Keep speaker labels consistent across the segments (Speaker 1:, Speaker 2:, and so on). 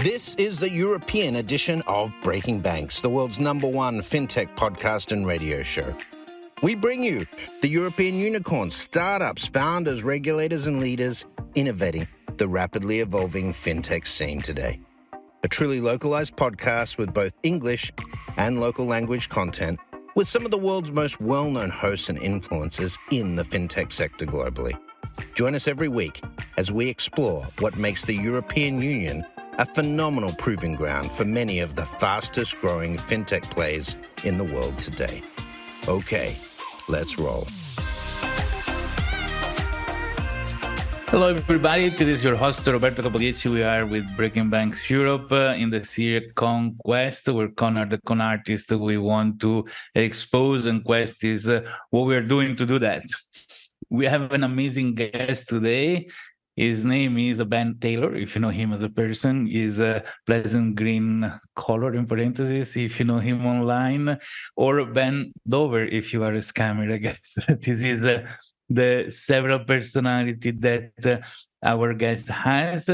Speaker 1: This is the European edition of Breaking Banks, the world's #1 fintech podcast and radio show. We bring you the European unicorns, startups, founders, regulators, and leaders innovating the rapidly evolving fintech scene today. A truly localized podcast with both English and local language content, with some of the world's most well-known hosts and influencers in the fintech sector globally. Join us every week as we explore what makes the European Union a phenomenal proving ground for many of the fastest growing fintech plays in the world today. Okay, let's roll.
Speaker 2: Hello, everybody. This is your host, Roberto Capodieci. We are with Breaking Banks Europe in the series ConQuest. We're the con artist we want to expose, and Quest is what we're doing to do that. We have an amazing guest today. His name is Ben Taylor, if you know him as a person. He's a pleasant green color in parentheses, if you know him online, or Ben Dover, if you are a scammer, I guess. This is the several personality that our guest has.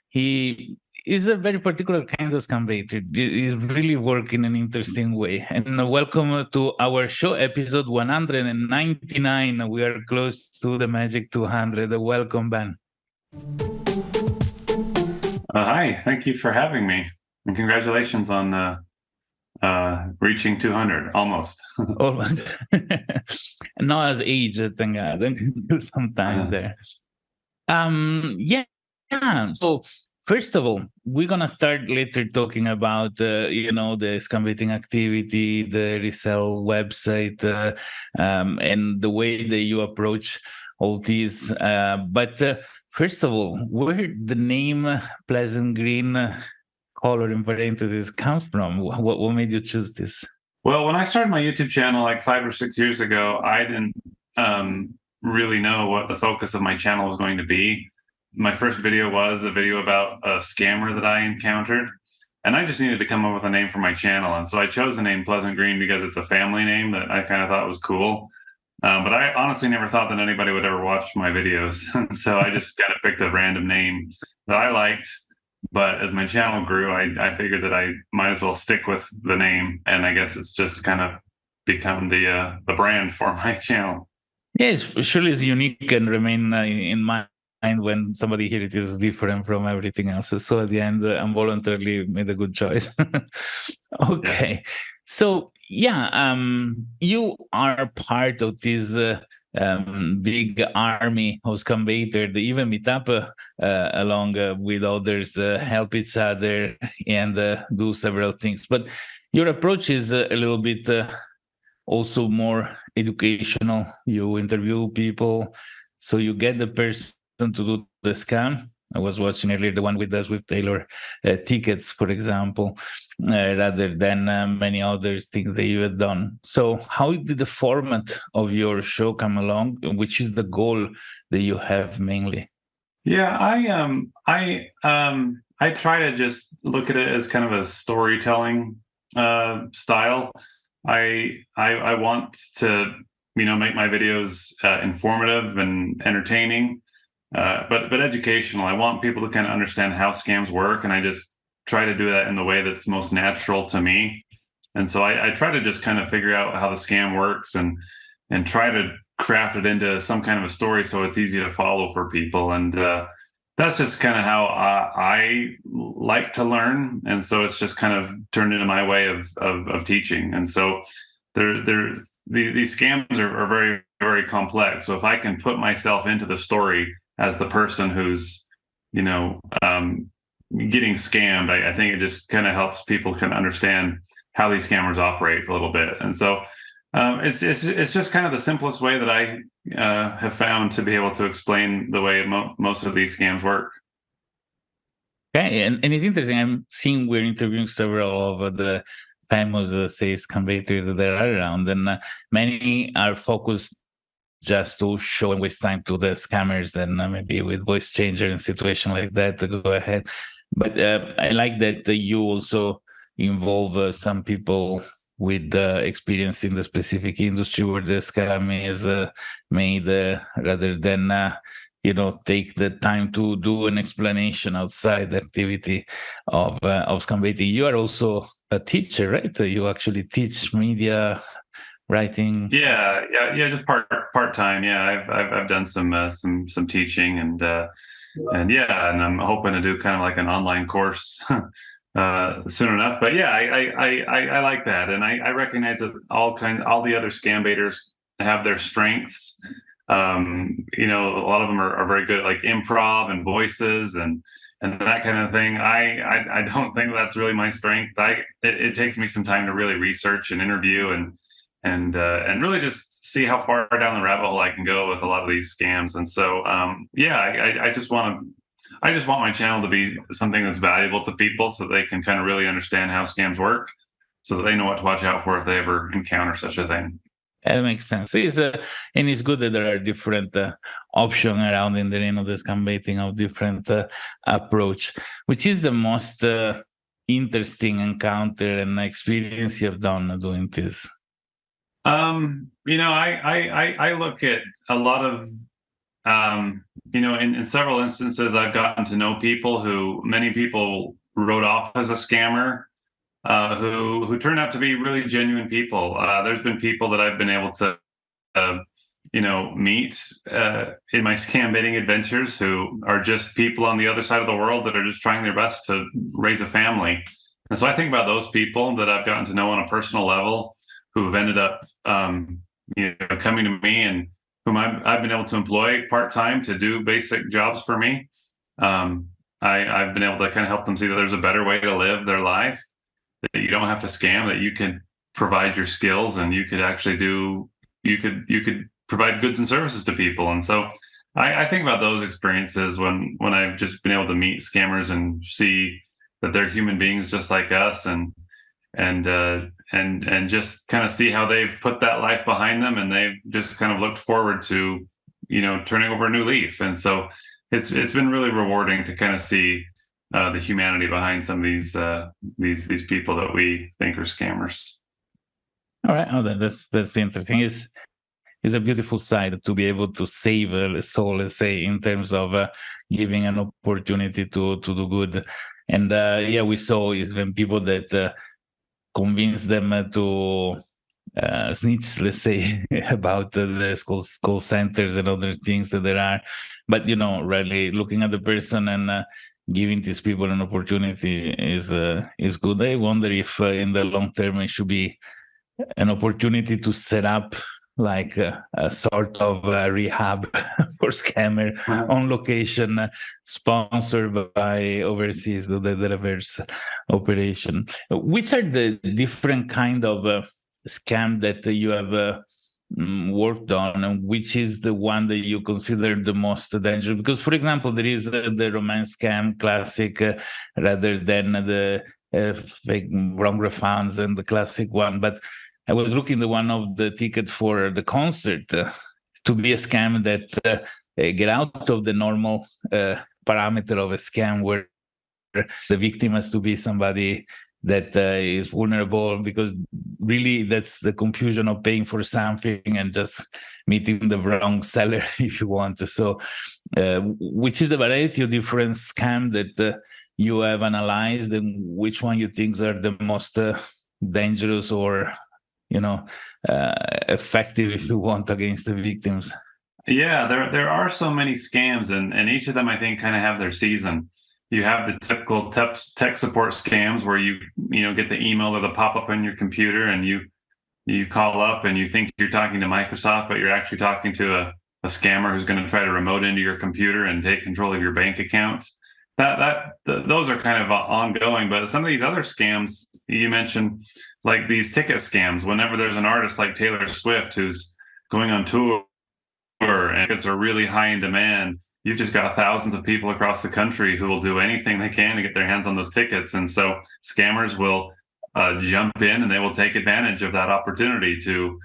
Speaker 2: He is a very particular kind of scam baiter. He's really working in an interesting way. And welcome to our show, episode 199. We are close to the magic 200. Welcome, Ben.
Speaker 3: Hi, thank you for having me, and congratulations on reaching 200, almost.
Speaker 2: Almost. Not as age, thank God. Some time there. Yeah. So first of all, we're gonna start later talking about the scam baiting activity, the resell website, and the way that you approach all these. But first of all, where the name Pleasant Green color in parentheses comes from? What made you choose this?
Speaker 3: Well, when I started my YouTube channel like 5 or 6 years ago, I didn't really know what the focus of my channel was going to be. My first video was a video about a scammer that I encountered, and I just needed to come up with a name for my channel. And so I chose the name Pleasant Green because it's a family name that I kind of thought was cool. But I honestly never thought that anybody would ever watch my videos. So I just kind of picked a random name that I liked. But as my channel grew, I figured that I might as well stick with the name. And I guess it's just kind of become the brand for my channel.
Speaker 2: Yes, surely it's unique and remain in mind when somebody hears it is different from everything else. So at the end, I involuntarily made a good choice. Okay. Yeah. So, you are part of this big army of scam baiters. They even meet up along with others, help each other, and do several things. But your approach is a little bit also more educational. You interview people, so you get the person to do the scam. I was watching earlier the one with Taylor tickets, for example, rather than many other things that you had done. So how did the format of your show come along? Which is the goal that you have mainly?
Speaker 3: Yeah, I try to just look at it as kind of a storytelling style. I want to make my videos informative and entertaining. But educational. I want people to kind of understand how scams work, and I just try to do that in the way that's most natural to me. And so I try to just kind of figure out how the scam works and try to craft it into some kind of a story so it's easy to follow for people. And that's just kind of how I like to learn. And so it's just kind of turned into my way of teaching. And so these scams are very, very complex. So if I can put myself into the story as the person who's, getting scammed, I think it just kind of helps people kind of understand how these scammers operate a little bit. And so it's just kind of the simplest way that I have found to be able to explain the way most of these scams work.
Speaker 2: Okay, and it's interesting. I'm seeing we're interviewing several of the famous scam baiters that are around, and many are focused just to show and waste time to the scammers, and maybe with voice changer and situation like that to go ahead. But I like that you also involve some people with experience in the specific industry where the scam is made, rather than take the time to do an explanation outside the activity of scam baiting. You are also a teacher, right? You actually teach media writing.
Speaker 3: Yeah. Just part time. Yeah, I've done some teaching and I'm hoping to do kind of like an online course soon enough. But yeah, I like that, and I recognize that all the other scam baiters have their strengths. A lot of them are very good, like improv and voices and that kind of thing. I don't think that's really my strength. It takes me some time to really research and interview and really just see how far down the rabbit hole I can go with a lot of these scams. And so, I just want my channel to be something that's valuable to people, so they can kind of really understand how scams work, so that they know what to watch out for if they ever encounter such a thing.
Speaker 2: That makes sense. And it's good that there are different options around in the scam baiting of different approach. Which is the most interesting encounter and experience you have done doing this?
Speaker 3: I look at a lot of, in several instances, I've gotten to know people who many people wrote off as a scammer, who turned out to be really genuine people. There's been people that I've been able to, meet in my scam baiting adventures, who are just people on the other side of the world that are just trying their best to raise a family. And so I think about those people that I've gotten to know on a personal level, who've ended up, coming to me, and whom I've been able to employ part-time to do basic jobs for me. I've been able to kind of help them see that there's a better way to live their life, that you don't have to scam, that you can provide your skills, and you could actually you could provide goods and services to people. And so I think about those experiences when I've just been able to meet scammers and see that they're human beings just like us, and just kind of see how they've put that life behind them, and they've just kind of looked forward to, turning over a new leaf. And so it's been really rewarding to kind of see the humanity behind some of these people that we think are scammers.
Speaker 2: All right. Oh, that's interesting. It's a beautiful side to be able to save a soul, let's say, in terms of giving an opportunity to do good. And we saw is when people that convince them to snitch, let's say, about the call centers and other things that there are. But, really looking at the person and giving these people an opportunity is good. I wonder if in the long term it should be an opportunity to set up like a sort of rehab for scammer on location, sponsored by overseas, the reverse operation. Which are the different kind of scam that you have worked on, and which is the one that you consider the most dangerous? Because, for example, there is the romance scam classic, rather than the fake wrong refunds and the classic one. But I was looking the one of the ticket for the concert to be a scam that get out of the normal parameter of a scam, where the victim has to be somebody that is vulnerable, because really that's the confusion of paying for something and just meeting the wrong seller, if you want. So which is the variety of different scam that you have analyzed, and which one you think are the most dangerous or effective, if you want, against the victims?
Speaker 3: Yeah, there are so many scams, and each of them, I think, kind of have their season. You have the typical tech support scams, where you get the email or the pop-up on your computer, and you call up and you think you're talking to Microsoft, but you're actually talking to a scammer who's going to try to remote into your computer and take control of your bank account. Those are kind of ongoing. But some of these other scams you mentioned, like these ticket scams, whenever there's an artist like Taylor Swift who's going on tour and tickets are really high in demand, you've just got thousands of people across the country who will do anything they can to get their hands on those tickets. And so scammers will jump in, and they will take advantage of that opportunity to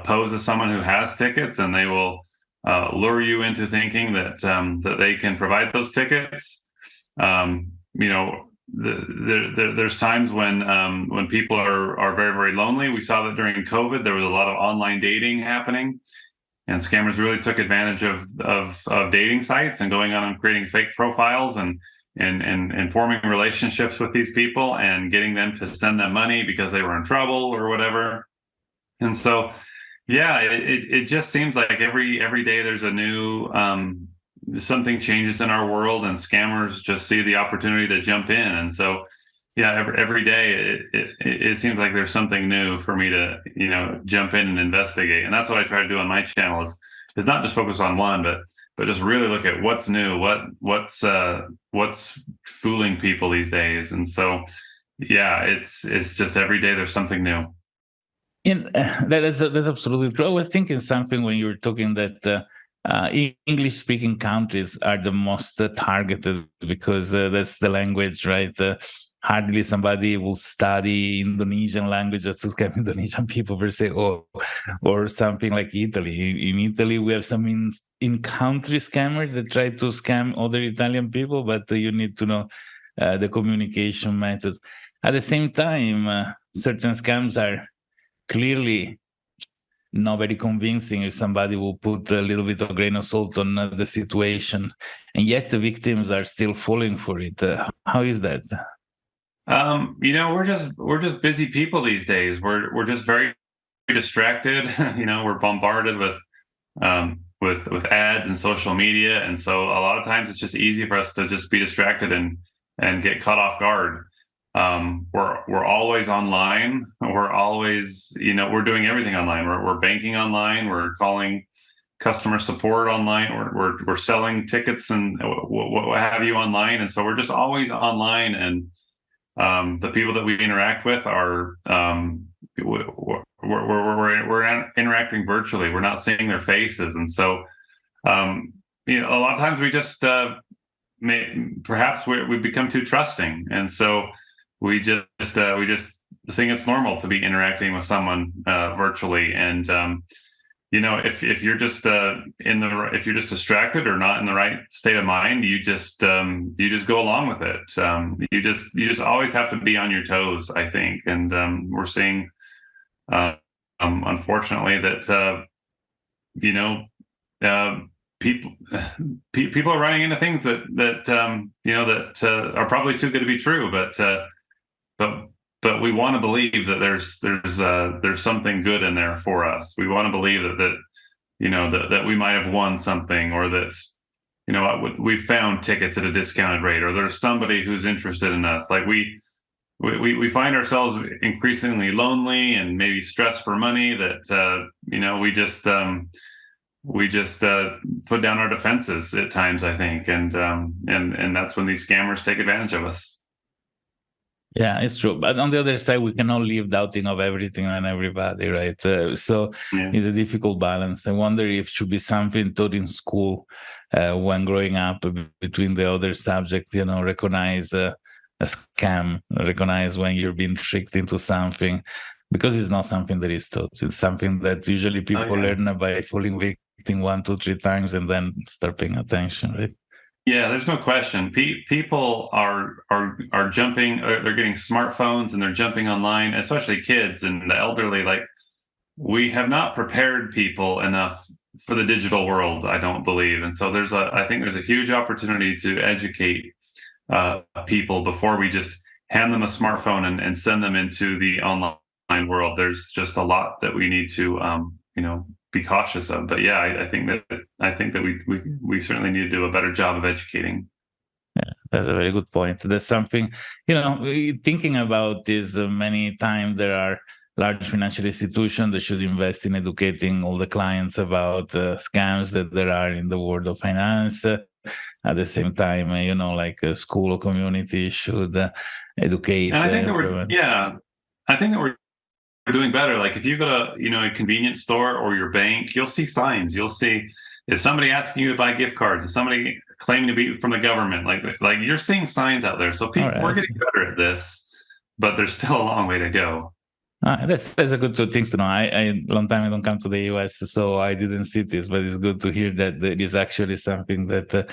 Speaker 3: pose as someone who has tickets, and they will lure you into thinking that that they can provide those tickets. There's times when people are very, very lonely. We saw that during COVID, there was a lot of online dating happening, and scammers really took advantage of dating sites and going on and creating fake profiles and forming relationships with these people and getting them to send them money because they were in trouble or whatever. And so, yeah, it just seems like every day there's a new something changes in our world, and scammers just see the opportunity to jump in. And so, yeah, every day it seems like there's something new for me to jump in and investigate. And that's what I try to do on my channel is not just focus on one, but just really look at what's new, what's fooling people these days. And so, yeah, it's just every day there's something new.
Speaker 2: That's absolutely true. I was thinking something when you were talking that English-speaking countries are the most targeted because that's the language, right? Hardly somebody will study Indonesian language just to scam Indonesian people per se, or something like Italy. In Italy, we have some in-country scammers that try to scam other Italian people, but you need to know the communication methods. At the same time, certain scams are clearly not very convincing if somebody will put a little bit of grain of salt on the situation, and yet the victims are still falling for it. How is that?
Speaker 3: We're just busy people these days. We're just very distracted. We're bombarded with ads and social media, and so a lot of times it's just easy for us to just be distracted and get caught off guard. We're always online. We're always, we're doing everything online. We're banking online. We're calling customer support online. We're selling tickets and what have you online. And so we're just always online. And the people that we interact with are we're interacting virtually. We're not seeing their faces, and so a lot of times we just perhaps we become too trusting, and so we just think it's normal to be interacting with someone virtually. And if you're just if you're just distracted or not in the right state of mind, you just go along with it. You just always have to be on your toes, I think. And we're seeing unfortunately that people are running into things that are probably too good to be true, but we want to believe that there's something good in there for us. We want to believe that we might have won something, or that we found tickets at a discounted rate, or there's somebody who's interested in us. Like we find ourselves increasingly lonely and maybe stressed for money, that we just put down our defenses at times, I think, and that's when these scammers take advantage of us.
Speaker 2: Yeah, it's true. But on the other side, we cannot live doubting of everything and everybody, right? So it's a difficult balance. I wonder if it should be something taught in school when growing up between the other subject, recognize a scam, recognize when you're being tricked into something, because it's not something that is taught. It's something that usually people learn by falling victim 1, 2, 3 times and then start paying attention, right?
Speaker 3: Yeah, there's no question. People are jumping. They're getting smartphones and they're jumping online, especially kids and the elderly. Like, we have not prepared people enough for the digital world, I don't believe. And so I think there's a huge opportunity to educate people before we just hand them a smartphone and send them into the online world. There's just a lot that we need to be cautious of. But yeah, I think that we certainly need to do a better job of educating.
Speaker 2: Yeah, that's a very good point. That's something, thinking about this many times. There are large financial institutions that should invest in educating all the clients about scams that there are in the world of finance. At the same time, like a school or community should educate.
Speaker 3: And I think that we're doing better. Like, if you go to a convenience store or your bank, you'll see signs. You'll see if somebody asking you to buy gift cards, if somebody claiming to be from the government, like you're seeing signs out there. So we're getting better at this, but there's still a long way to go.
Speaker 2: That's a good two things to know. I long time I don't come to the US, so I didn't see this, but it's good to hear that there is actually something that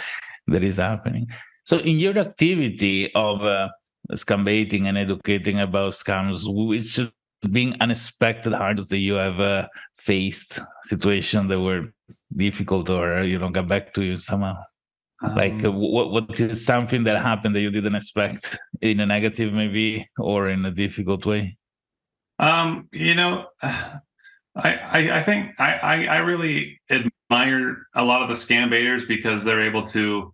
Speaker 2: is happening. So in your activity of scam baiting and educating about scams, which being unexpected hardest that you have faced situation that were difficult, or get back to you somehow? Like what is something that happened that you didn't expect, in a negative maybe, or in a difficult way?
Speaker 3: I think I really admire a lot of the scam baiters because they're able to,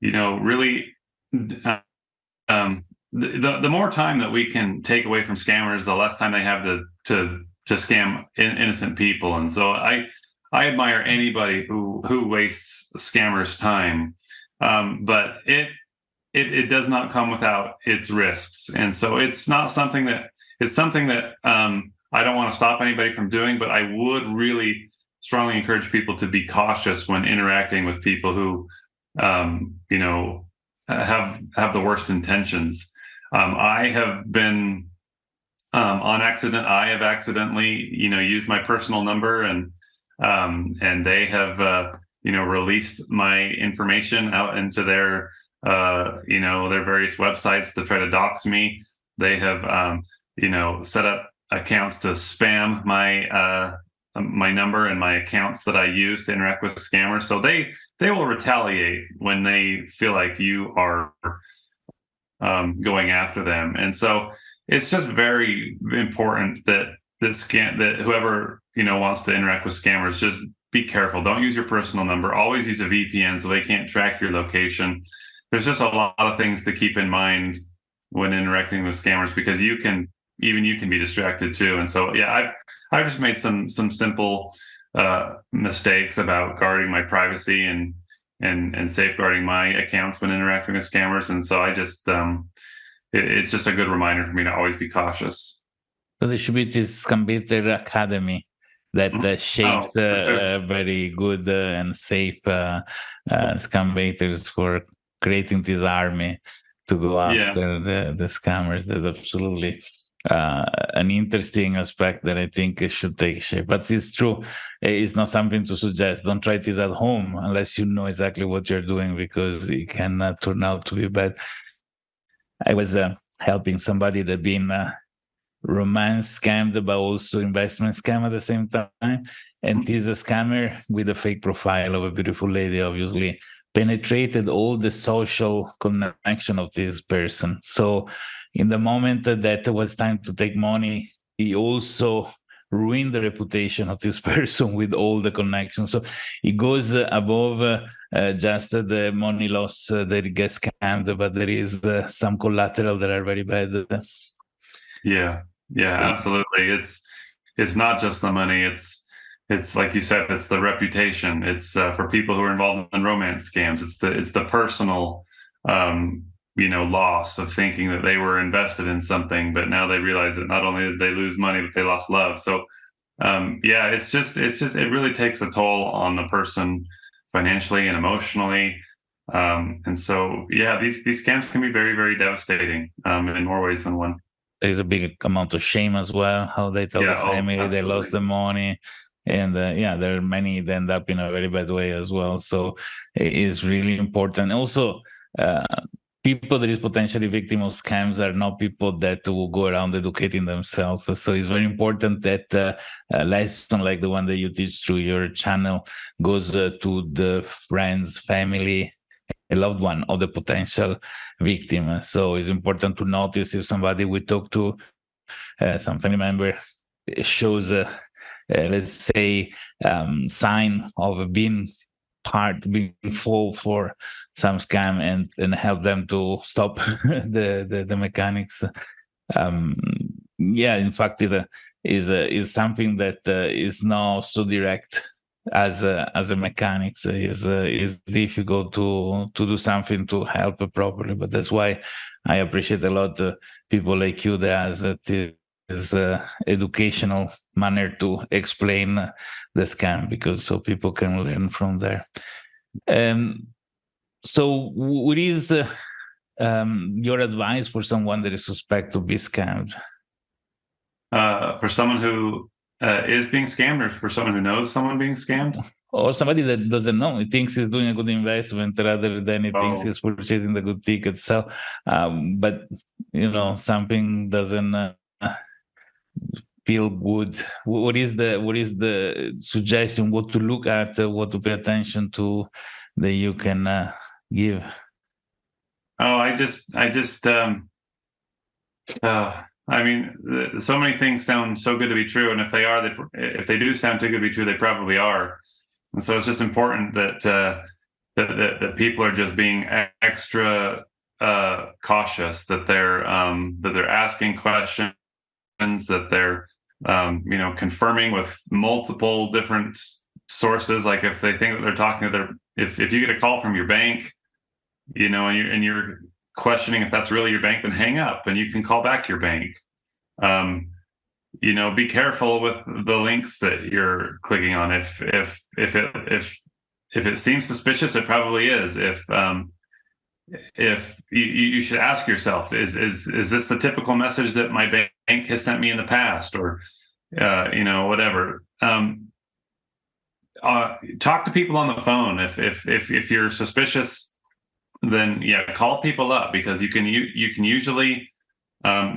Speaker 3: really, the more time that we can take away from scammers, the less time they have to scam innocent people. And so I admire anybody who wastes scammers' time, but it does not come without its risks. And so it's something that I don't want to stop anybody from doing, but I would really strongly encourage people to be cautious when interacting with people who, have the worst intentions. I have been, on accident. I have accidentally, used my personal number, and they have, released my information out into their, their various websites to try to dox me. They have, set up accounts to spam my number and my accounts that I use to interact with scammers. So they will retaliate when they feel like you are going after them. And so it's just very important that whoever wants to interact with scammers, just be careful. Don't use your personal number. Always use a VPN so they can't track your location. There's just a lot of things to keep in mind when interacting with scammers, because you can be distracted too. And so, yeah, I've just made some simple mistakes about guarding my privacy and safeguarding my accounts when interacting with scammers. And so I just, it's just a good reminder for me to always be cautious.
Speaker 2: So there should be this Scambaiter Academy that shapes
Speaker 3: sure.
Speaker 2: very good and safe Scambaiters for creating this army to go after the scammers. That's absolutely an interesting aspect that I think it should take shape. But it's true. It's not something to suggest. Don't try this at home unless you know exactly what you're doing, because it can turn out to be bad. I was helping somebody that been romance scammed, but also investment scam at the same time. And he's a scammer with a fake profile of a beautiful lady, obviously penetrated all the social connection of this person. So in the moment that it was time to take money, he also ruined the reputation of this person with all the connections. So it goes above just the money loss that it gets scammed, but there is some collateral that are very bad.
Speaker 3: Yeah, absolutely. It's not just the money. It's like you said, it's the reputation. It's for people who are involved in romance scams. It's the personal, loss of thinking that they were invested in something, but now they realize that not only did they lose money, but they lost love. So, it really takes a toll on the person financially and emotionally. And so, these scams can be very, very devastating in more ways than one.
Speaker 2: There's a big amount of shame as well, how they tell the family they lost the money. And there are many that end up in a very bad way as well. So it is really important. Also, people that is potentially victim of scams are not people that will go around educating themselves. So it's very important that a lesson like the one that you teach through your channel goes to the friends, family, a loved one of the potential victim. So it's important to notice if somebody we talk to, some family member, shows let's say sign of being fall for some scam, and help them to stop the mechanics. In fact, is something that is not so direct as a mechanics. Is difficult to do something to help properly. But that's why I appreciate a lot people like you that has is educational manner to explain the scam, because so people can learn from there. So what is your advice for someone that is suspect to be scammed?
Speaker 3: For someone who is being scammed, or for someone who knows someone being scammed?
Speaker 2: Or somebody that doesn't know, he thinks he's doing a good investment rather than he thinks he's purchasing the good ticket. So, but something doesn't feel good? What is the suggestion? What to look at? What to pay attention to that you can give?
Speaker 3: Oh, I mean, so many things sound so good to be true, and if they do sound too good to be true, they probably are. And so it's just important that people are just being extra cautious, that they're asking questions, that they're confirming with multiple different sources. Like if they think that they're talking to if you get a call from your bank, and you're questioning if that's really your bank, then hang up and you can call back your bank. Be careful with the links that you're clicking on. If it seems suspicious, it probably is. If you should ask yourself, is this the typical message that my bank has sent me in the past, or whatever. Talk to people on the phone. If you're suspicious, then call people up, because you can usually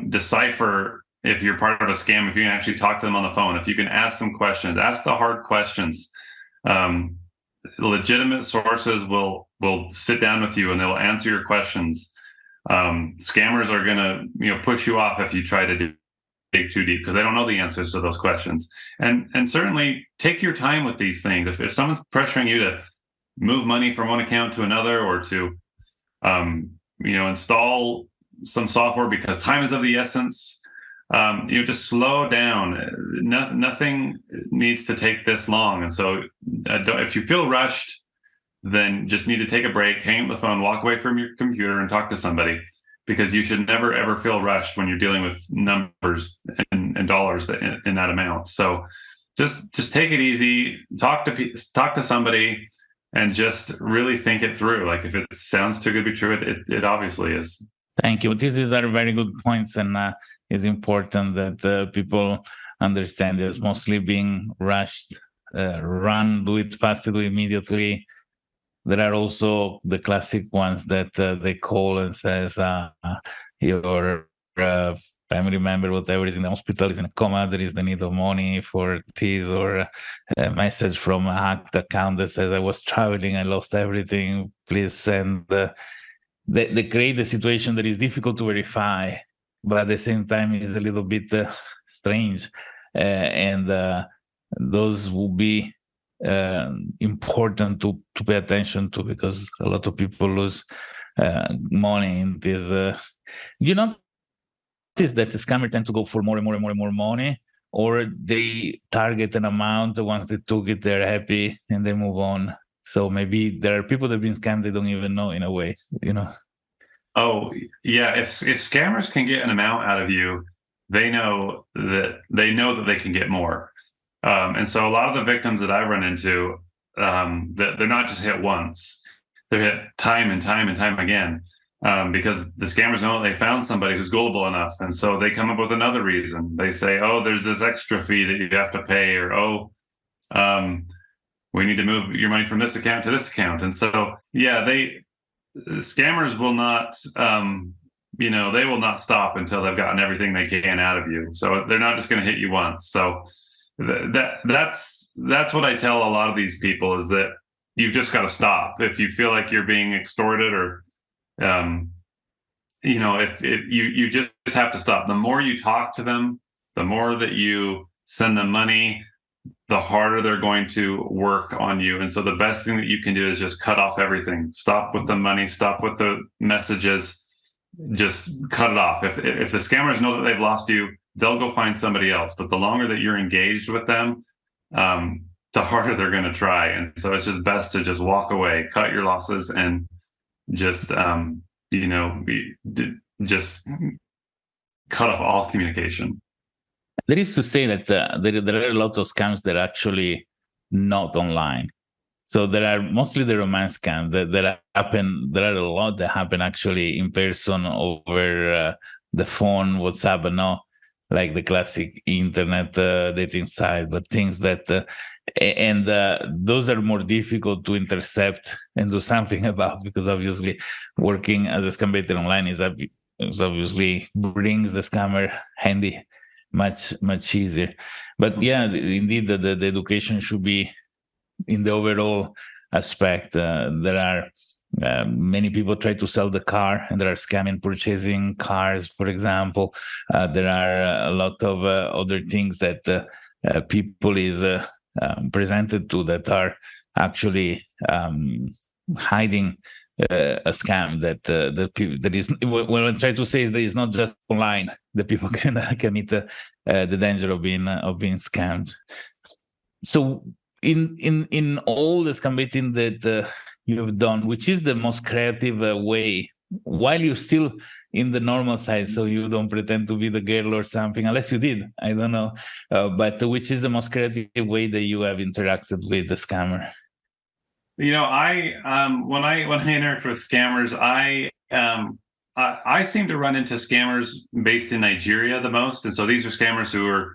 Speaker 3: decipher if you're part of a scam if you can actually talk to them on the phone. If you can ask them questions, ask the hard questions. Legitimate sources will sit down with you and they'll answer your questions. Scammers are going to push you off if you try to dig too deep, because they don't know the answers to those questions. And certainly take your time with these things. If someone's pressuring you to move money from one account to another, or to install some software because time is of the essence, just slow down. Nothing needs to take this long. And so if you feel rushed, then just need to take a break, hang up the phone, walk away from your computer and talk to somebody, because you should never, ever feel rushed when you're dealing with numbers and dollars in that amount. So just take it easy, talk to somebody, and just really think it through. Like if it sounds too good to be true, it obviously is.
Speaker 2: Thank you. These are very good points, and it's important that people understand it's mostly being rushed. Run, do it fast, do it immediately. There are also the classic ones that they call and says your family member, whatever, is in the hospital, is in a coma, there is the need of money for this, or a message from a hacked account that says, I was traveling, I lost everything, please send. They create a situation that is difficult to verify, but at the same time is a little bit strange. And those will be important to pay attention to, because a lot of people lose money in this. Do you notice that the scammers tend to go for more and more and more and more money, or they target an amount, once they took it, they're happy and they move on? So maybe there are people that have been scammed, they don't even know, in a way,
Speaker 3: Oh, yeah. If scammers can get an amount out of you, they know that they can get more. And so a lot of the victims that I run into, that they're not just hit once, they're hit time and time and time again, because the scammers know they found somebody who's gullible enough. And so they come up with another reason. They say, oh, there's this extra fee that you have to pay, or, we need to move your money from this account to this account. And so, scammers will not, they will not stop until they've gotten everything they can out of you. So they're not just going to hit you once. So that's what I tell a lot of these people, is that you've just got to stop. If you feel like you're being extorted, or, if you just have to stop. The more you talk to them, the more that you send them money, the harder they're going to work on you. And so the best thing that you can do is just cut off everything. Stop with the money, stop with the messages, just cut it off. If the scammers know that they've lost you, they'll go find somebody else. But the longer that you're engaged with them, the harder they're going to try. And so it's just best to just walk away, cut your losses, and just, just cut off all communication.
Speaker 2: There is to say that there are a lot of scams that are actually not online. So there are mostly the romance scams that happen. There are a lot that happen actually in person, over the phone, WhatsApp, and not like the classic internet dating site, but things that, those are more difficult to intercept and do something about, because obviously working as a scam baiter online is obviously brings the scammer handy. much easier. But yeah, indeed, the education should be in the overall aspect. There are many people try to sell the car, and there are scamming purchasing cars, for example. There are a lot of other things that people is presented to that are actually hiding a scam that is what I'm trying to say is that it's not just online that people can commit the danger of being scammed. So in all the scam baiting that you've done, which is the most creative way, while you're still in the normal side, so you don't pretend to be the girl or something, unless you did, I don't know, but which is the most creative way that you have interacted with the scammer?
Speaker 3: You know, when I interact with scammers, I seem to run into scammers based in Nigeria the most, and so these are scammers who are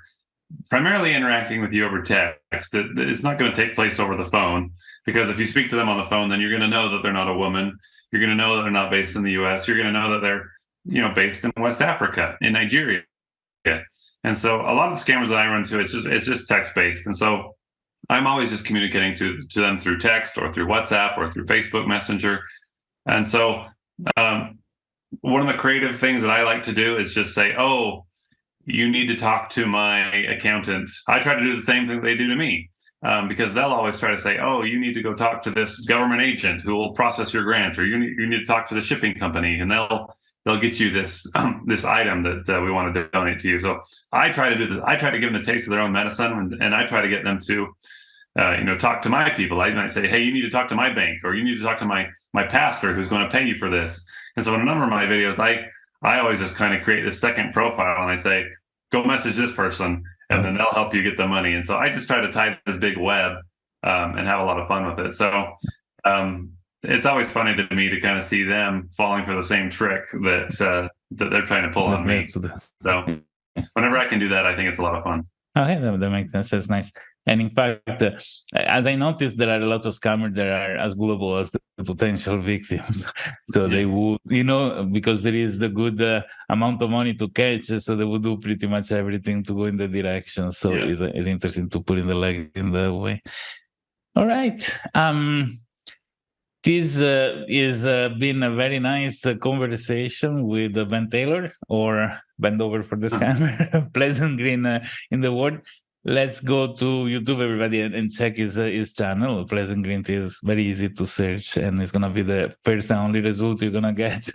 Speaker 3: primarily interacting with you over text. That it's not going to take place over the phone, because if you speak to them on the phone, then you're going to know that they're not a woman. You're going to know that they're not based in the U.S. You're going to know that they're, based in West Africa, in Nigeria. And so a lot of the scammers that I run into, it's just text based, and so I'm always just communicating to them through text or through WhatsApp or through Facebook Messenger. And so one of the creative things that I like to do is just say, oh, you need to talk to my accountant. I try to do the same thing they do to me, because they'll always try to say, oh, you need to go talk to this government agent who will process your grant, or you need to talk to the shipping company, and they'll get you this this item that we want to donate to you. So I try to do this. I try to give them a taste of their own medicine, and I try to get them to talk to my people. I might say, hey, you need to talk to my bank, or you need to talk to my pastor who's going to pay you for this. And so in a number of my videos, I always just kind of create this second profile, and I say, go message this person, and then they'll help you get the money. And so I just try to tie this big web and have a lot of fun with it. So it's always funny to me to kind of see them falling for the same trick that they're trying to pull on me. So whenever I can do that, I think it's a lot of fun.
Speaker 2: Okay, that makes sense. That's nice. And in fact, as I noticed, there are a lot of scammers that are as gullible as the potential victims. So they would, because there is the good amount of money to catch, so they would do pretty much everything to go in the direction. So it's interesting to put in the leg in the way. All right. This is been a very nice conversation with Ben Taylor, or Bend Over for the Scammer, Pleasant Green in the world. Let's go to YouTube, everybody, and check his channel. Pleasant Green is very easy to search, and it's going to be the first and only result you're going to get.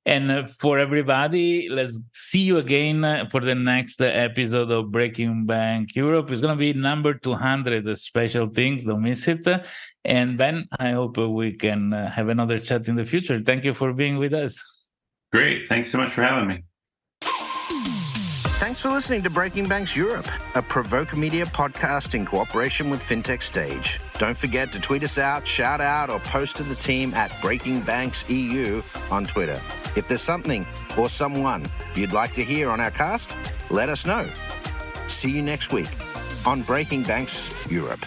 Speaker 2: And for everybody, let's see you again for the next episode of Breaking Bank Europe. It's going to be number 200, special things. Don't miss it. And Ben, I hope we can have another chat in the future. Thank you for being with us.
Speaker 3: Great. Thanks so much for having me.
Speaker 1: Thanks for listening to Breaking Banks Europe, a Provoke Media podcast in cooperation with FinTech Stage. Don't forget to tweet us out, shout out, or post to the team at Breaking Banks EU on Twitter. If there's something or someone you'd like to hear on our cast, let us know. See you next week on Breaking Banks Europe.